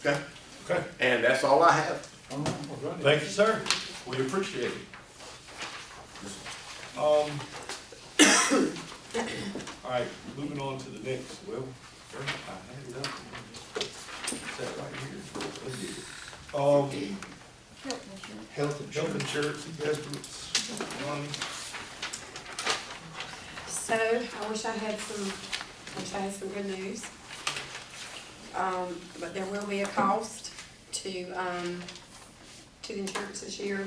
Okay, Okay, and that's all I have. thank you, sir. We appreciate it. All right, moving on to the next, well, I had it up. Is that right here? Let's get it. Health insurance investments, Lonnie. So, I wish I had some good news. But there will be a cost to the insurance this year,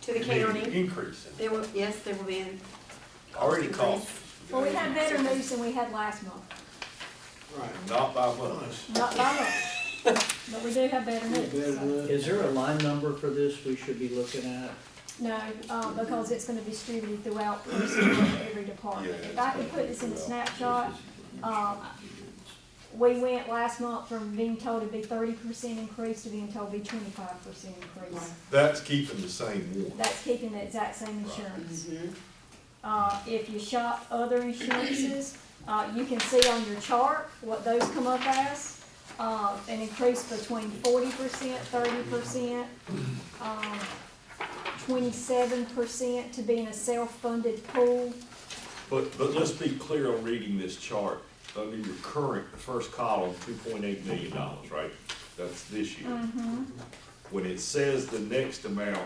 to the county. Increase. There will, yes, there will be an. Already cost. Well, we had better news than we had last month. Not by much. Not by much, but we do have better news. So. Is there a line number for this we should be looking at? No, because it's gonna be distributed throughout every department. Yeah. If I could put this in a snapshot, we went last month from being told to be 30% increase to being told to be 25% increase. That's keeping the same one. That's keeping the exact same insurance. Mhm. If you shop other insurances, you can see on your chart what those come up as. An increase between 40%, 30%, 27% to be in a self-funded pool. But let's be clear on reading this chart. Under your current, the first column, $2.8 million, right? That's this year. When it says the next amount,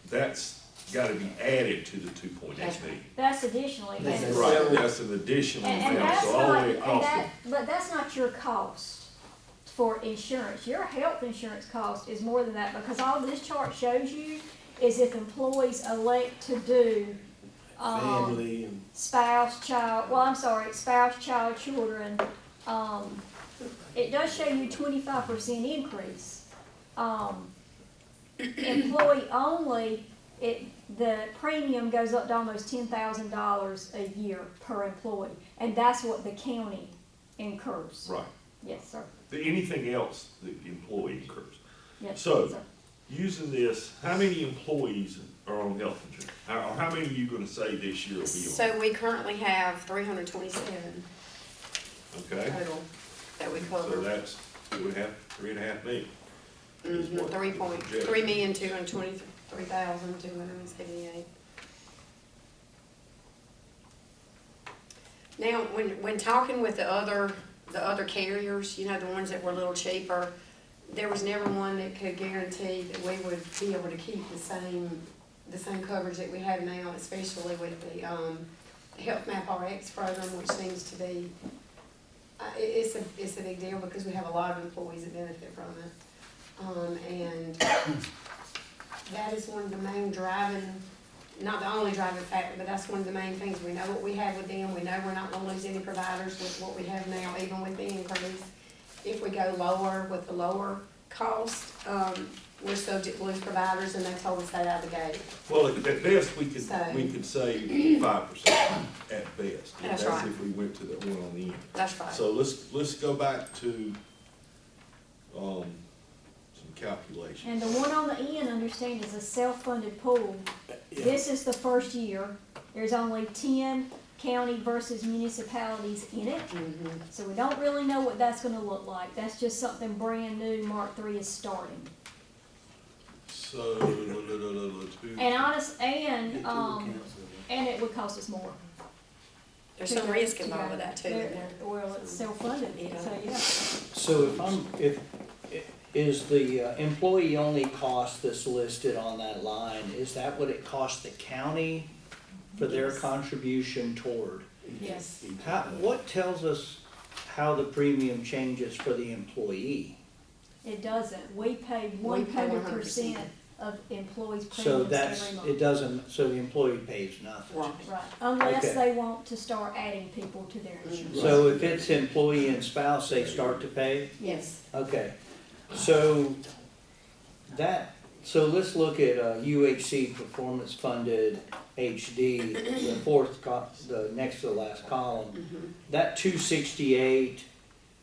that's gotta be added to the 2.8 million. That's additionally. And- Right, that's an additional And amount, that's so all not, the cost. but that's not your cost for insurance. Your health insurance cost is more than that, because all this chart shows you is if employees elect to do, Family and. spouse, child, children, it does show you 25% increase. Employee only, the premium goes up to almost $10,000 a year per employee, and that's what the county incurs. Right. Yes, sir. Anything else, the employee incurs. Yes, So- sir. Using this, how many employees are on health insurance? Or how many are you gonna say this year will be on? So we currently have 327 Okay, total that we so cover. that's, we have 3.5 million. is what the 3,223,278. Now, when talking with the other carriers, you know, the ones that were a little cheaper, there was never one that could guarantee that we would be able to keep the same coverage that we have now, especially with the Health Map RX program, which seems to be, it's a big deal because we have a lot of employees that benefit from it. And that is one of the main driving, not the only driving factor, but that's one of the main things. We know what we have with them. We know we're not gonna lose any providers with what we have now, even with the increase. If we go lower with the lower cost, we're subject to lose providers, and they told us that out of the gate. Well, at best, we could say 5% at best. And That's right. if we went to the one on the end. That's right. So let's go back to, some calculations. And the one on the end, understand, is a self-funded pool. This is the first year. There's only 10 county versus municipalities in it. So we don't really know what that's gonna look like. That's just something brand new, Mark III is starting. So, And and it would cost us more. There's some risk involved with that too. Well, it's self-funded, so yeah. So is the employee only cost that's listed on that line, is that what it costs the county for their Yes. contribution toward? Yes. What tells us how the premium changes for the employee? It doesn't. We pay We pay 100% of employees' So premiums every month. so the employee pays nothing. Right. Right, unless Okay. they want to start adding people to their insurance. So if it's employee and spouse, they start to pay? Yes. Okay, so let's look at UHC performance funded HD, the next to the last column. That 268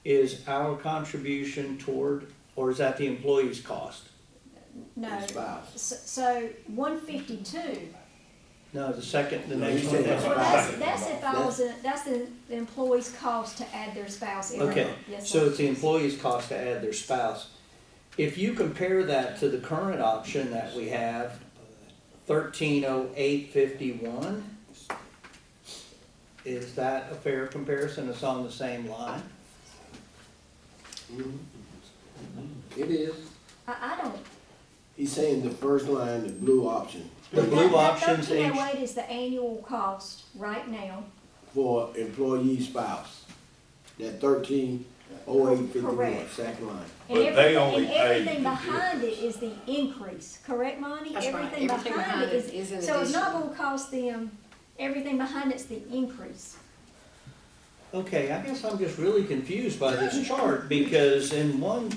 is our contribution toward, or is that the employee's cost? No, Spouse. so 152 No, the No, next you one. said has Well, spouse. that's if I was, that's the employee's cost to add their spouse every Okay, month. Yes, so sir. it's the employee's cost to add their spouse. If you compare that to the current option that we have, 130851, is that a fair comparison? It's on the same line? It is. I don't. He's saying the first line, the blue option, The blue options, That 1308 is the annual cost right now. for employee spouse. That 130851, Correct. second line. And But they only and pay everything the behind it is the increase, correct, Monty? That's right. Everything behind it is an So it's not addition. gonna cost them, everything behind it's the increase. okay, I guess I'm just really confused by this chart, because in one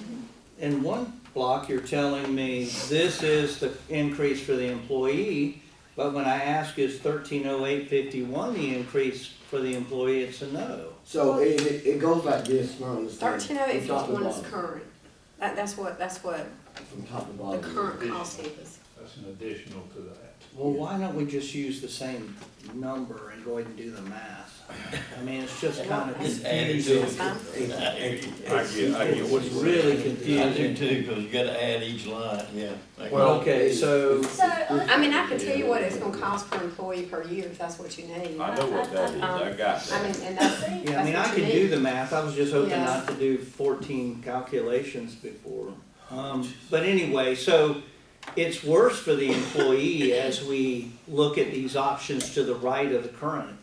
block, you're telling me this is the increase for the employee, but when I ask is 130851 the increase for the employee, it's a no. So it goes like this, my understanding. 130851 is current. That's what From top to the bottom. current cost is. That's an additional to that. Well, why don't we just use the same number and go ahead and do the math? I mean, it's just kind of Just add it to That's it. fine. I get what It's you're really saying. I do confusing. too, because you gotta add each line, yeah. Well, Okay, so, So, I mean, I can tell you what it's gonna cost per employee per year, if that's what you need. I know what that is, I got I mean, that. and that's, yeah, I mean, that's I what you can do need. the math, I was just hoping Yeah. not to do 14 calculations before. But anyway, so it's worse for the employee as we look at these options to the right of the current.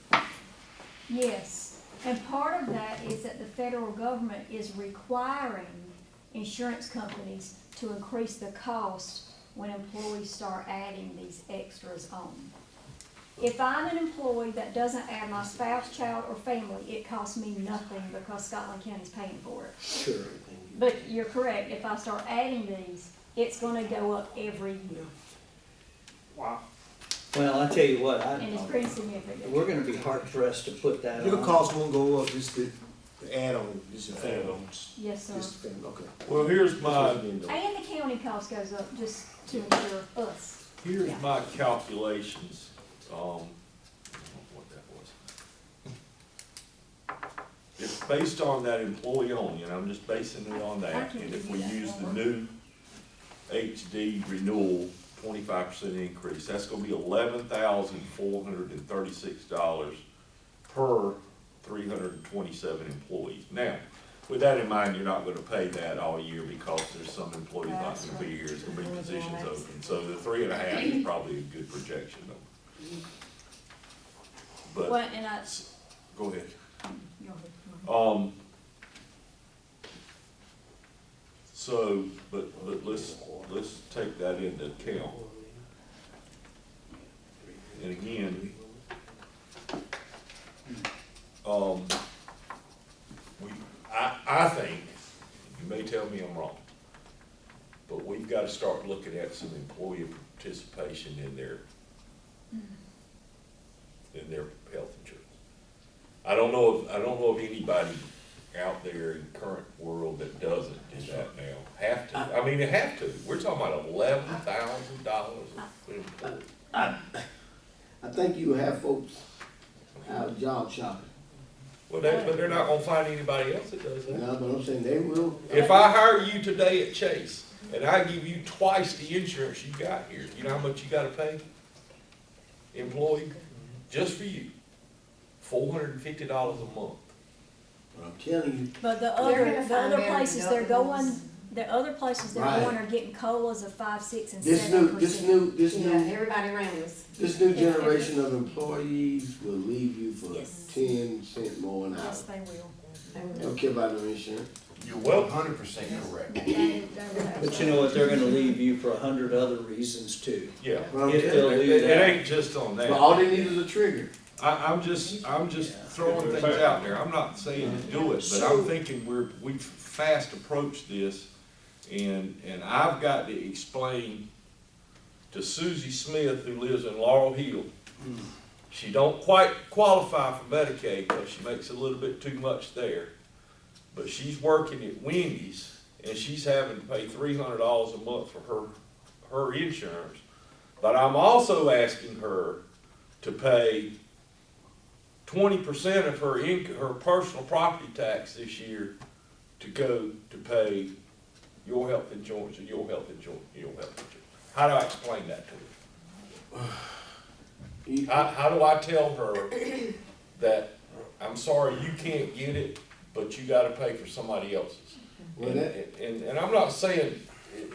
yes, and part of that is that the federal government is requiring insurance companies to increase the cost when employees start adding these extras on. If I'm an employee that doesn't add my spouse, child, or family, it costs me nothing because Scotland County's paying for it. Sure. But you're correct, if I start adding these, it's gonna go up every year, Well, I tell you what, and it's pretty significant. we're gonna be hard pressed to put that Your on. cost won't go up, just the add-on, just a family. Yes, sir. Just a family, okay. Well, here's my, And the county cost goes up just to ensure us. here's my calculations, what that was. It's based on that employee only, and I'm just basing it on I that, can and give if you we that use the number. new HD renewal, 25% increase, that's gonna be $11,436 per 327 employees. Now, with that in mind, you're not gonna pay that all year because there's some employees not That's gonna be here, there's gonna be right. positions open, so the 3.5 is probably a good projection number. Well, But, and I, go ahead. go ahead. So, but let's take that into account. And again, I think, you may tell me I'm wrong, but we've gotta start looking at some employee participation in their health insurance. I don't know of anybody out there in the current world that doesn't do that now. Have to, I mean, they have to. We're talking about $11,000 for an employee. I think you have folks out job shopping. Well, but they're not gonna find anybody else that does that. No, but I'm saying they will. If I hire you today at Chase, and I give you twice the insurance you got here, you know how much you gotta pay? Employee, just for you, $450 a month. But I'm telling you, But the They're other, gonna the find other better places they're deductibles. going, the other places they're Right. going are getting COLAs of 5, 6, and this 7%. Yeah, everybody around us. this new generation of employees will leave you for Yes. 10 cents more an hour. Yes, they will. They don't care about no insurance. You're welcome. 100% correct. But you know what, they're gonna leave you for 100 other reasons too. Yeah. But I'm If telling they'll you, do It that. ain't just on that. but all they need is a trigger. I'm just throwing things out there, I'm not saying to do it, but I'm thinking we've fast approached this, and I've got to explain to Susie Smith, who lives in Laurel Hill, she don't quite qualify for Medicaid, because she makes a little bit too much there, but she's working at Wendy's, and she's having to pay $300 a month for her insurance, but I'm also asking her to pay 20% of her personal property tax this year to go to pay your health insurance or your health insurance, your health insurance. How do I explain that to her? How do I tell her that, I'm sorry, you can't get it, but you gotta pay for somebody else's? Well, And I'm not saying,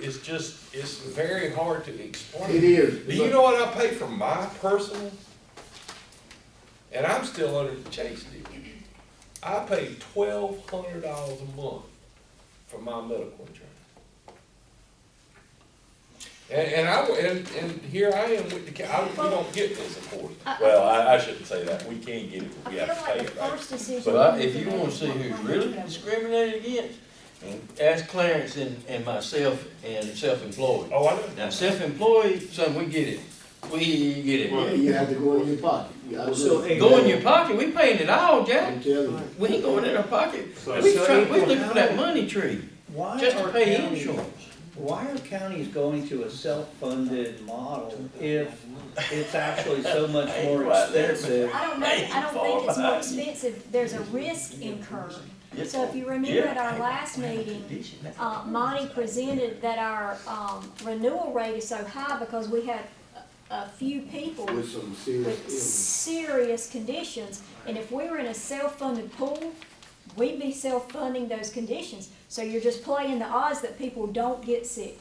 it's very hard to explain. It is. Do you know what I pay for my personal? And I'm still under the Chase deal. I pay $1,200 a month for my medical insurance. And here I am with the, we don't get this, of course. Well, I shouldn't say that, we can get it, but we I have feel to pay like the it, right? first decision. But we if need you to wanna make see is who's what really plan. discriminated against, and ask Clarence and myself and self-employed. Oh, I know. Now, self-employed, son, we get it. We get it. Yeah, you have to go in your pocket. You gotta So, look. hey, Go in your pocket, we paying it all, Jack. I'm telling you. We ain't going in our pocket. So- We April, looking how- for that money tree, Why just to are pay counties- insurance. Why are counties going to a self-funded model if it's actually so much more expensive? I don't know, I don't think it's more expensive, there's a risk incurred. So if you remember at our last meeting, Monty presented that our, renewal rate is so high because we had a few people With some serious with illness. serious conditions, and if we were in a self-funded pool, we'd be self-funding those conditions. So you're just playing the odds that people don't get sick.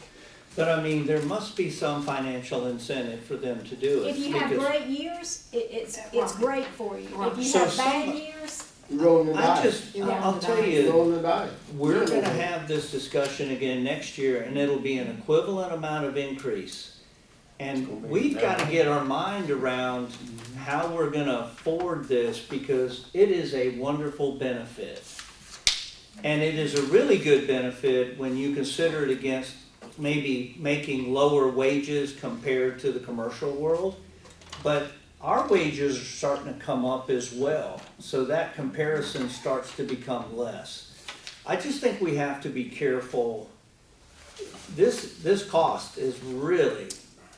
But I mean, there must be some financial incentive for them to do it. If you have because great years, it's great for you. If you So have bad some- years, You rolling the I dice. just, You're I'll tell You you, rolling the dice. we're gonna have this discussion again next year, and it'll be an equivalent amount of increase. And we've gotta get our mind around how we're gonna afford this, because it is a wonderful benefit. And it is a really good benefit when you consider it against maybe making lower wages compared to the commercial world. But our wages are starting to come up as well, so that comparison starts to become less. I just think we have to be careful. This cost is really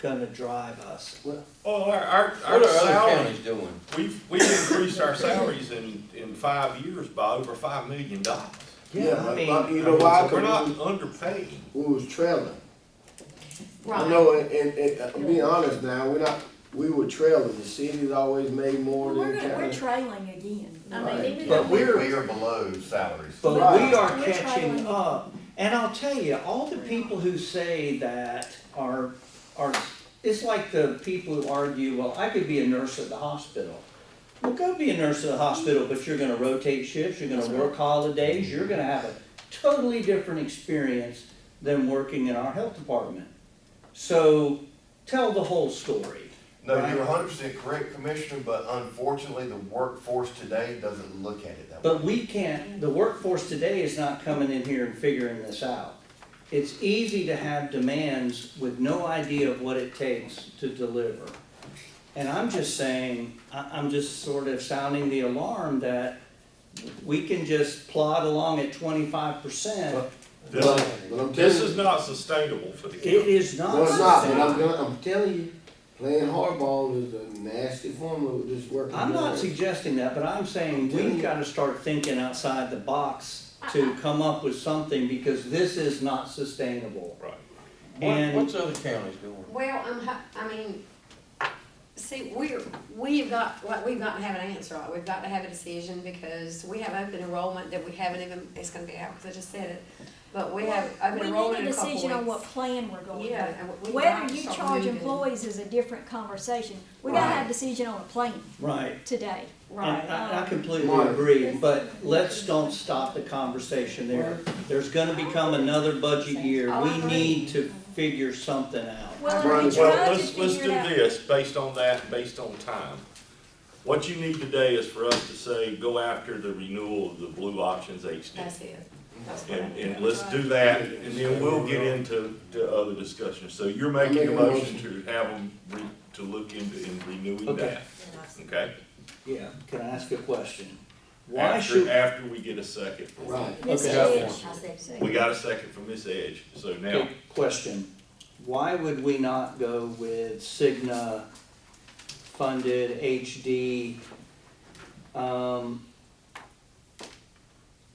gonna drive us. Well, our What are other salary, counties doing? we've increased our salaries in 5 years by over $5 million. Yeah, I but mean, you know why? So we're not 'Cause underpaying. we was trailing. I right, know, and be honest now, we were trailing. The city's always made more we're than gonna, we're county. trailing again. I mean, Right. even But though we're- We are below salaries. But Right. we are We're catching trailing. up. And I'll tell you, all the people who say that are, it's like the people who argue, well, I could be a nurse at the hospital. Well, go be a nurse at the hospital, but you're gonna rotate shifts, you're gonna work holidays, you're gonna have a totally different experience than working in our health department. So, tell the whole story. No, Right. you're 100% correct, Commissioner, but unfortunately, the workforce today doesn't look at it that way. But we can't, the workforce today is not coming in here and figuring this out. It's easy to have demands with no idea of what it takes to deliver. And I'm just saying, I'm just sort of sounding the alarm that we can just plod along at 25%. This But is, I'm this telling is you, not sustainable for the It county. is not. no, it's not, but sustainable. I'm telling you, playing hardball is a nasty formula with this working. I'm not suggesting that, but I'm saying we've gotta start thinking outside the box to come up with something, because this is not sustainable. Right. And- What's other counties doing? well, I mean, see, we've got to have an answer on it, we've got to have a decision, because we have open enrollment that we haven't even, it's gonna be out, because I just said it, but we have open We enrollment need in a a couple weeks. decision on what plan we're going to. Yeah, and we Whether gotta you start charge moving. employees is a different conversation. We gotta Right. have a decision on a plan Right. today. And Right, I completely Right. agree, but let's don't stop the conversation there. There's gonna become another budget year, Oh, I we agree. need to figure something out. Well, Right. and we Well, tried to let's figure do it out. this, based on that, based on time. What you need today is for us to say, go after the renewal of the Blue Options HD. that's it. That's what I And need. let's do that, and then we'll get into other discussions. So you're making a motion to have them, to look into renewing Okay. that, okay? Yeah, can I ask a question? Why should, After we get a second. Right. Miss Okay. Edge. We got a second from Miss Edge, so now, okay, question, why would we not go with Cigna funded HD,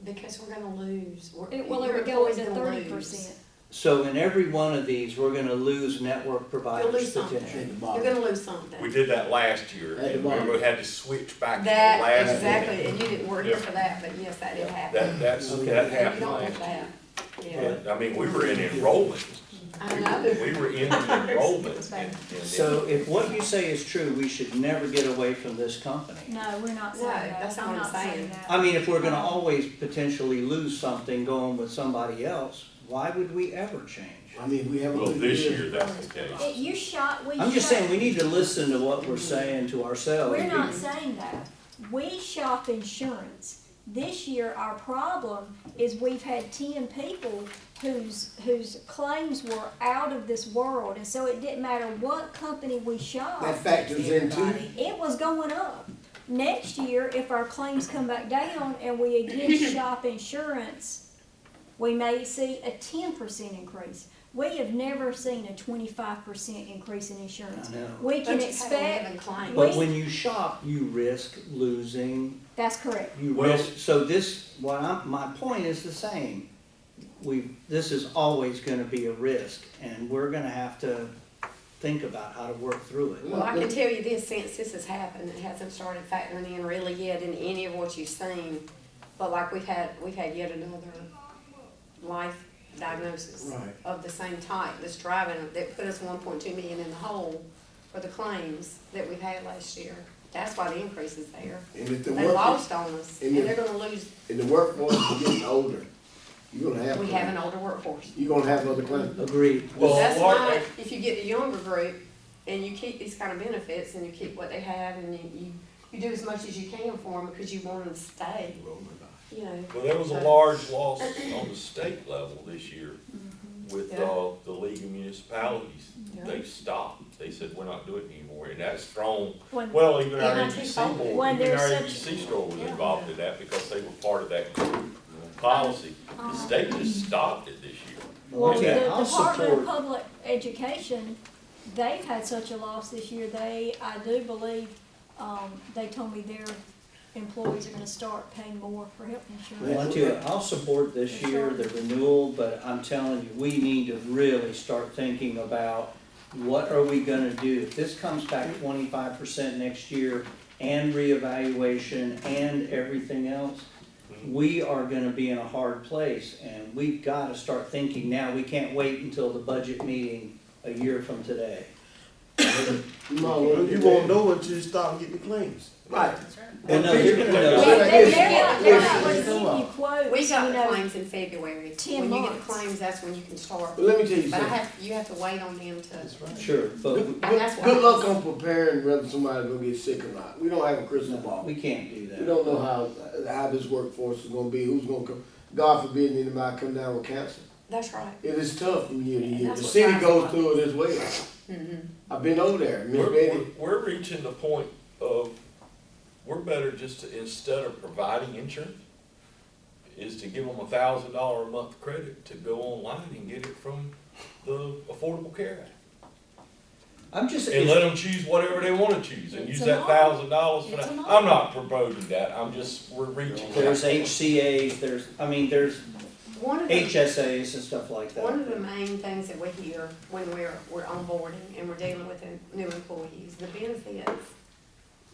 Because we're gonna lose. It will Your ever go employee's into gonna 30%. so in every one of these, we're gonna lose network You'll providers lose something. potentially. You're gonna lose something. We did that last year, At the and we bottom. had to switch back to the That, last. exactly, and you didn't work here for that, but yes, that did happen. That Okay. that And you happened don't want last year. that. Yeah, But, I mean, we were in enrollment, I know. we were in enrollment, and So if what you say is true, we should never get away from this company. No, we're not saying No, that. that's not I'm what I'm saying. that. I mean, if we're gonna always potentially lose something going with somebody else, why would we ever change? I mean, we have a well, good this year. year, that's the case. I'm just saying, we need to listen to what we're saying to ourselves. We're not saying that. We shop insurance. This year, our problem is we've had 10 people whose claims were out of this world, and so it didn't matter what company we That shopped, factors into, it was going up. Next year, if our claims come back down and we again shop insurance, we may see a 10% increase. We have never seen a 25% increase in insurance. I know. We can But you expect, haven't claimed. But when you shop, you risk losing, that's correct. you Well- risk, so this, my point is the same. This is always gonna be a risk, and we're gonna have to think about how to work through it. Well, I can tell you this, since this has happened, it hasn't started factoring in really yet in any of what you've seen. But like we've had yet another life diagnosis Right. of the same type that's driving, that put us 1.2 million in the hole for the claims that we've had last year. That's why the increase is there. and if the They work, lost on us, and and if- they're gonna lose. and the workforce is getting older, you're gonna have. We have an claims. older workforce. You're gonna have other claims. Agreed. Well, That's what- why, if you get a younger group and you keep these kind of benefits and you keep what they have and you do as much as you can for them because you want them to stay, you know. Well, there was a large loss on the state level this year with, Yeah. the League of Municipalities. Yeah. They stopped, they said, we're not doing it anymore, and that's thrown, When- well, even our MIT ABC told me. board, When even our there's ABC such- store was Yeah. involved in that because they were part of that group policy. The state just stopped it this year. Well, the Okay, I'll Department of support, Public Education, they've had such a loss this year, I do believe, they told me their employees are gonna start paying more for health insurance. I'll support this year, the renewal, but I'm telling you, we need to really start thinking about what are we gonna do? If this comes back 25% next year and reevaluation and everything else, we are gonna be in a hard place, and we've gotta start thinking now. We can't wait until the budget meeting a year from today. No, You won't know until you start getting the claims. Right. Well, no, you're gonna know. They're Right. they're not gonna Listen, give you quotes, We you got the know, claims in February. 10 When you get the months. claims, that's when you can start. But let me tell you But something. you have to wait on them to. That's right. Sure, but Good, that's why- good luck on preparing whether somebody's gonna get sick or not. We don't have a crystal ball. we can't do We that. don't know how this workforce is gonna be, who's gonna come. God forbid anybody come down with cancer. That's right. It is tough from year to And year. that's The what city drives goes us. through it as well. Mm-hmm. I've been over there, Miss Betty. We're reaching the point of, we're better just to, instead of providing insurance, is to give them $1,000 a month credit to go online and get it from the Affordable Care Act. I'm just, And let them choose whatever they wanna choose and It's use a that model. $1,000 for It's that. a model. I'm not promoting that, we're reaching. there's HCA's, there's One of the, HSA's and stuff like that. one of the main things that we hear when we're onboarding and we're dealing with new employees, the benefits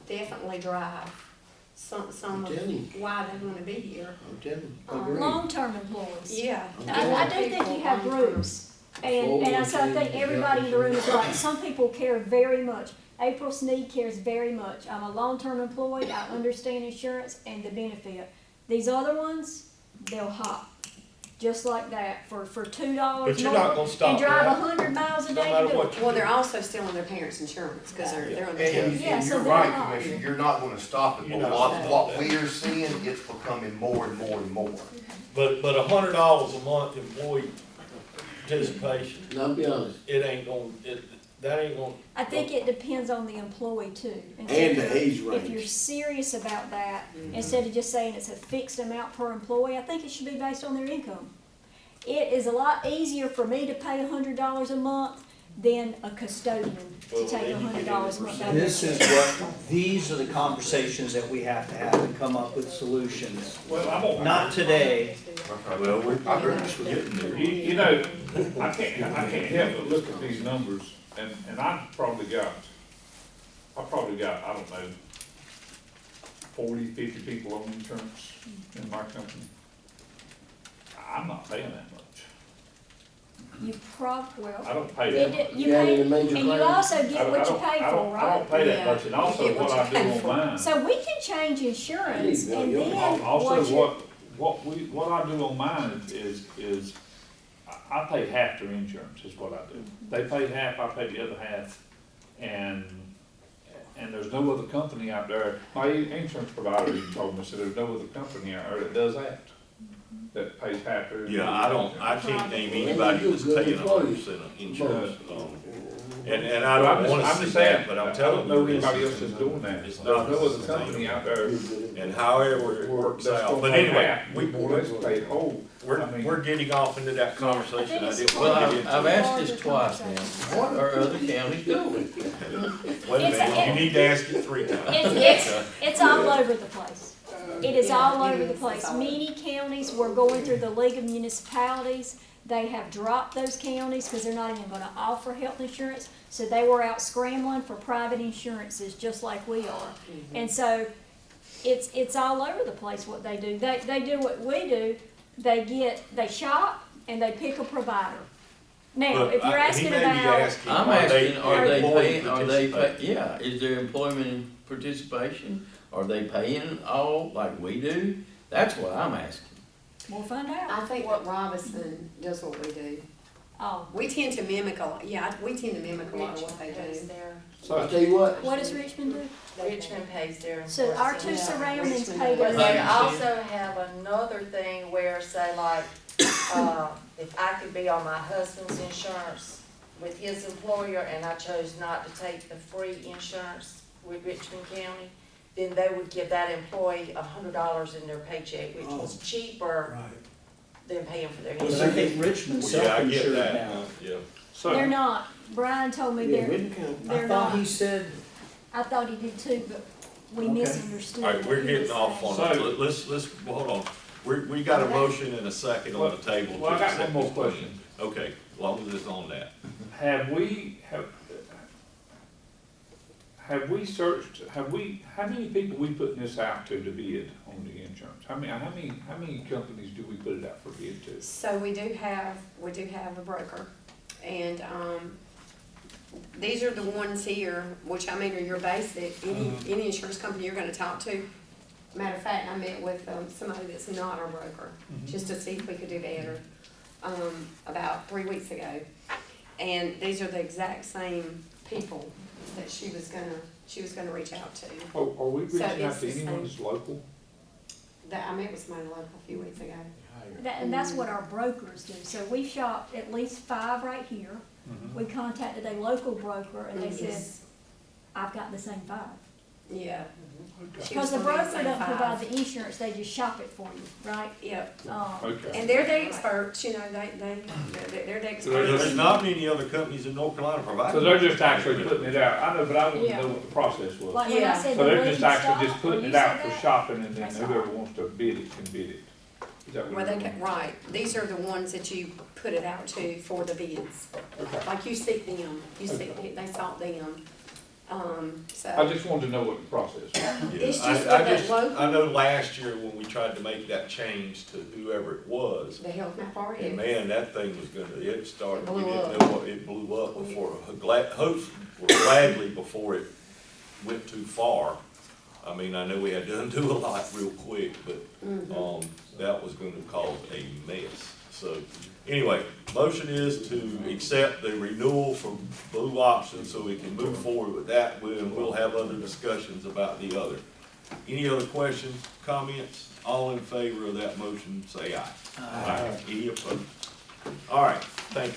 definitely drive some of I'm telling you. why they wanna be here. I'm telling you. Agreed. long-term employees. Yeah. I do think you have groups, and so I think everybody in the room is right, some people care very much. April Sneed cares very much. I'm a long-term employee, I understand insurance and the benefit. These other ones, they'll hop, just like that, for $2 But you're not more, gonna stop and drive that. 100 miles a No day matter to do what it. you Well, do. they're also still on their parents' insurance, cause they're on the. And Yeah, so you're they're right, not- Commissioner, you're not gonna stop it, You're but not what gonna we are seeing, it's becoming more and more and more. But $100 a month employee participation, Now, I'll be honest, that ain't gonna. I think it depends on the employee too. and the age If you're range. serious about that, instead of just saying it's a fixed amount per employee, I think it should be based on their income. It is a lot easier for me to pay $100 a month than a custodian to Well, take then you get $100 a into month. percentage. This is what, these are the conversations that we have to have and come up with solutions. Well, I'm gonna. Not today. Well, we're getting there. You know, I can't help but look at these numbers, and I probably got, I don't know, 40, 50 people on insurance in my company. I'm not paying that much. You well, I don't pay that much. you You had pay, any and major you claims? also I get don't- what I you don't- pay I for, don't- I right? don't pay that Yeah. much, and You also get what what you I do pay on for. mine. So we can change insurance Yeah, and yeah. then Also, what you, what I do on mine is, I pay half their insurance, is what I do. They pay half, I pay the other half, and there's no other company out there, my insurance provider even told me, said there's no other company out there that does that pays half their. Yeah, I can't name anybody that's paying 100% of insurance. And I But I'm don't wanna just see saying, that, but I'm I telling don't know you, anybody this else is, that's doing that. it's There's not no other sustainable. company out there. And however it works That's out, gonna but pay anyway, half, we more or less pay whole. I mean, we're getting off into that conversation, I didn't Well, wanna get into. I've asked this twice now, what are other counties doing? Wait a It's minute, you need to ask it 3 times. it's all over the place. It is all over the place. Many counties, we're going through the League of Municipalities. They have dropped those counties because they're not even gonna offer health insurance. So they were out scrambling for private insurances, just like we are. And so it's all over the place what they do. They do what we do. They shop and they pick a provider. Now, But if you're he asking may be about, asking, I'm are asking, are they employee paying, are they participation? yeah, is there employment participation? Are they paying all like we do? That's what I'm asking. we'll find out. I think that Robinson does what we do. Oh, We tend to mimic a lot, we tend to mimic a lot of what they Pays do. their, I tell you what, what does Richmond do? Richmond pays their. So our two employees. surroundings Richmond pay does. But their. they also have another thing where, say like, if I could be on my husband's insurance with his employer and I chose not to take the free insurance with Richmond County, then they would give that employee $100 in their paycheck, which was cheaper than paying for their But I insurance. think Richmond's Well, yeah, I get self-insured that, now. yeah. They're so, not. Brian told me they're I thought he said, I thought he did too, but we Okay. misunderstood. All right, what we're he getting was off saying. on it, So- let's, hold on. We got a motion and a second on the table. well, I to got accept one more this plan. question. Okay, as long as it's on that. Have we searched, how many people we putting this out to bid on the insurance? How many companies do we put it out for bid to? So we do have a broker, and, these are the ones here, which I mean are your basic, any insurance company you're gonna talk to. Matter of fact, I met with, somebody that's not our broker, just to see if we could do better, about 3 weeks ago. And these are the exact same people that she was gonna reach out to. Are we reaching out it's to the anyone same. that's local? That, I met with somebody local a few weeks ago. And that's what our brokers do. So we shopped at least 5 right here. We contacted a local broker and they said, Yes. I've got the same 5. Yeah. She Because was the gonna be broker same doesn't provide 5. the insurance, they just shop it for you, right? Yep. Okay. And they're the experts, you know, they're the experts. There's not many other companies in North Carolina providing. So they're just actually putting it out, I know, but I want to Yeah. know what the process was. Like when I Yeah. said So the they're lead just actually just stock, when putting you it said out for that, shopping and then That's whoever all. wants to bid it can bid it. Is that Well, what they you're can, doing? right, these are the ones that you put it out to for the bids. Okay. Like you seek them, they sought them, I so. just wanted to know what the process was. Yeah, It's just I with that just, local- I know last year when we tried to make that change to whoever it was, The health map and already. man, that thing was gonna, it started, we Blew didn't up. know what, it blew up before, gladly before it went too far. I mean, I know we had to undo a lot real quick, but, that was gonna cause a mess. So, anyway, motion is to accept the renewal for Blue Option so we can move forward with that. We'll have other discussions about the other. Any other questions, comments? All in favor of that motion, say aye. Aye. Any opposed? All right, thank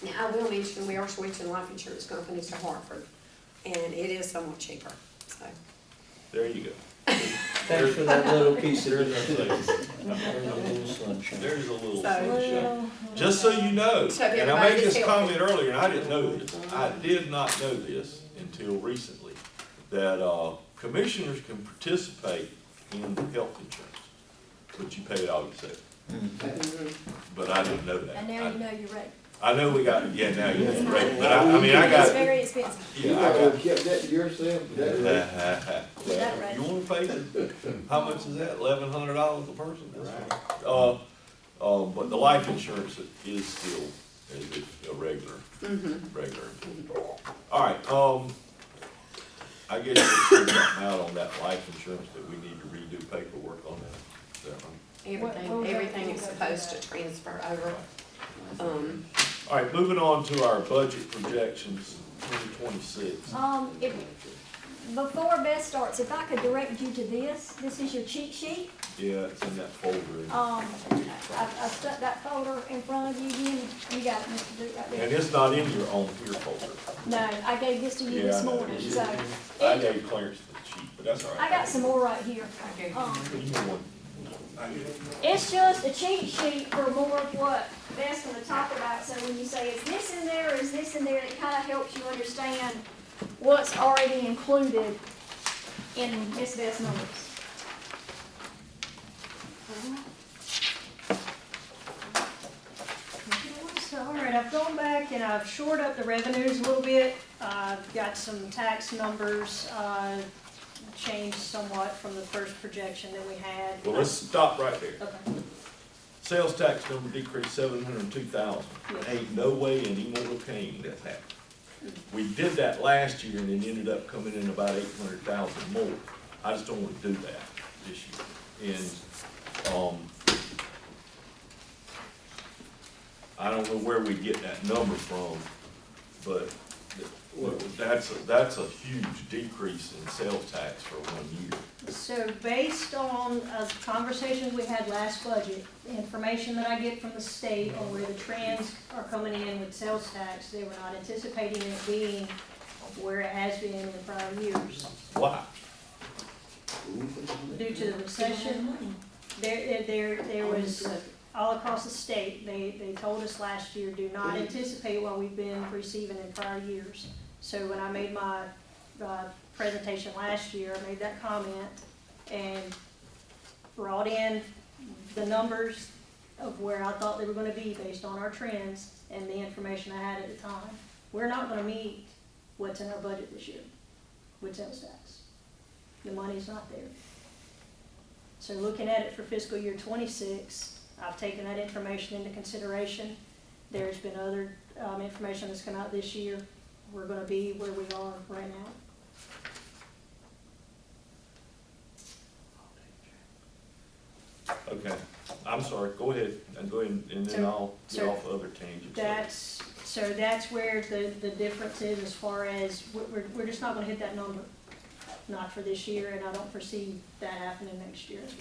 you. Now, I will mention, we are switching life insurance companies to Hartford, and it is somewhat cheaper, so. There you go. Thanks for that little piece of There's news. a thing. There's a little sunshine. There's a little So- sunshine. Just so you know, So and I everybody made this is comment earlier, and I didn't know this, I did not know this until recently, that, commissioners can participate in health insurance, but you pay it all yourself. But I didn't know that. And now you know you're right. I know we got, yeah, now you It's know, not- right, but I mean, I It's got, very expensive. You yeah, I might got. have kept that to yourself, is that right? Well, that right? you wanna pay how much is that, $1,100 a person? But the life insurance is still, is it a regular employee. All right, I guess we'll figure something out on that life insurance that we need to redo paperwork on that. Is that right? Everything is supposed to transfer over. All right, moving on to our budget projections, 2026. If, before Beth starts, if I could direct you to this is your cheat sheet. Yeah, it's in that folder. I stuck that folder in front of you again, you got it, Mr. Duke, right there. And it's not in your own here folder. No, I gave this to you Yeah, this I know. morning, so. I gave Clarence the sheet, but that's all right. I got some more right here. You know what? It's just a cheat sheet for more of what Beth's gonna talk about, so when you say, is this in there, is this in there, it kinda helps you understand what's already included in Miss Beth's numbers. All right, I've gone back and I've shored up the revenues a little bit. I've got some tax numbers, changed somewhat from the first projection that we had. Well, let's stop right there. Okay. Sales tax number decreased 702,000. Yes. Ain't no way in immortal cane that's happened. We did that last year and it ended up coming in about 800,000 more. I just don't wanna do that this year. And, I don't know where we get that number from, but that's a huge decrease in sales tax for 1 year. So based on conversations we had last budget, the information that I get from the state on where the trends are coming in with sales tax, they were not anticipating it being where it has been in prior years. Why? Due to the recession, there was, all across the state, they told us last year, do not anticipate what we've been receiving in prior years. So when I made my presentation last year, I made that comment and brought in the numbers of where I thought they were gonna be based on our trends and the information I had at the time. We're not gonna meet what's in our budget this year with sales tax. The money's not there. So looking at it for fiscal year 26, I've taken that information into consideration. There's been other information that's come out this year. We're gonna be where we are right now. Okay, I'm sorry, go ahead, and go ahead, and then I'll get So off other tangents. That's where the difference is as far as, we're just not gonna hit that number. Not for this year, and I don't foresee that happening next year as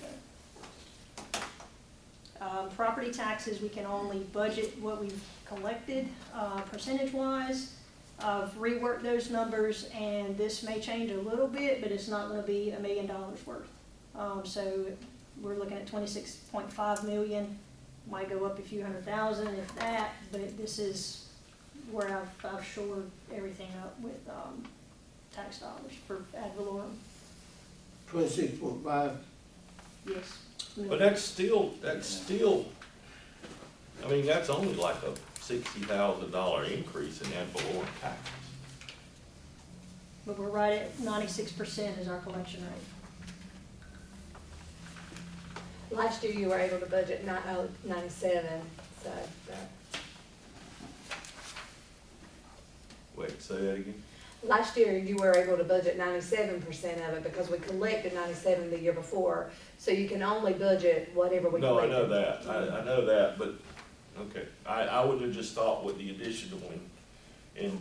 well. Property taxes, we can only budget what we've collected, percentage-wise. I've reworked those numbers, and this may change a little bit, but it's not gonna be $1 million worth. So we're looking at 26.5 million, might go up a few $100,000 if that, but this is where I've shored everything up with, tax dollars for ad valorem. 26.5. Yes. But that's still, I mean, that's only like a $60,000 increase in ad valorem taxes. But we're right at 96% is our collection rate. Last year you were able to budget 97, so Wait, say that again? last year you were able to budget 97% of it because we collected 97 the year before. So you can only budget whatever we No, I collected. know that, I know that, but, okay, I would have just thought with the additional in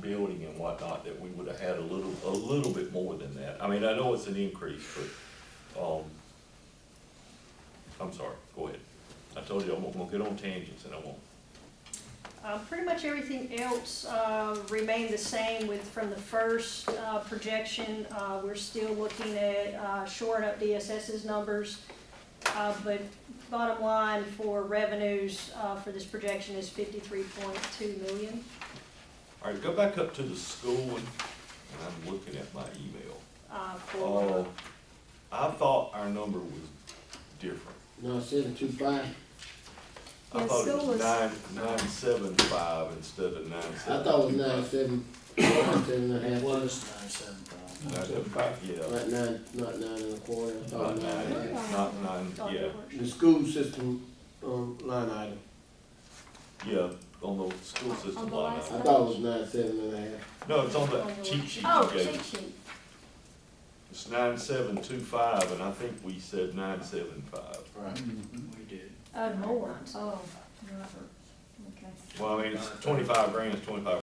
building and whatnot, that we would have had a little bit more than that. I mean, I know it's an increase, but, I'm sorry, go ahead. I told you I'm gonna get on tangents and I won't. Pretty much everything else, remained the same with, from the first, projection. We're still looking at, shoring up DSS's numbers. But bottom line for revenues, for this projection is 53.2 million. All right, go back up to the school one, and I'm looking at my email. For, I thought our number was different. No, 725. I Yeah, thought it school was was- 975 instead of 975. I thought it was 9.7 and a half. was 975. 975, yeah. Not 9, not 9 and a quarter, I thought Not 9 and a half. nine, not nine, thought yeah, they were- The school system, line item, yeah, on the school system On the line last I item. thought it was 9.7 and a half. No, it's on the cheat sheet Oh, you gave cheat us. sheet. It's 9725, and I think we said 975. Right. We did. Oh, more, oh, okay. Well, I mean, it's 25 grand, it's 25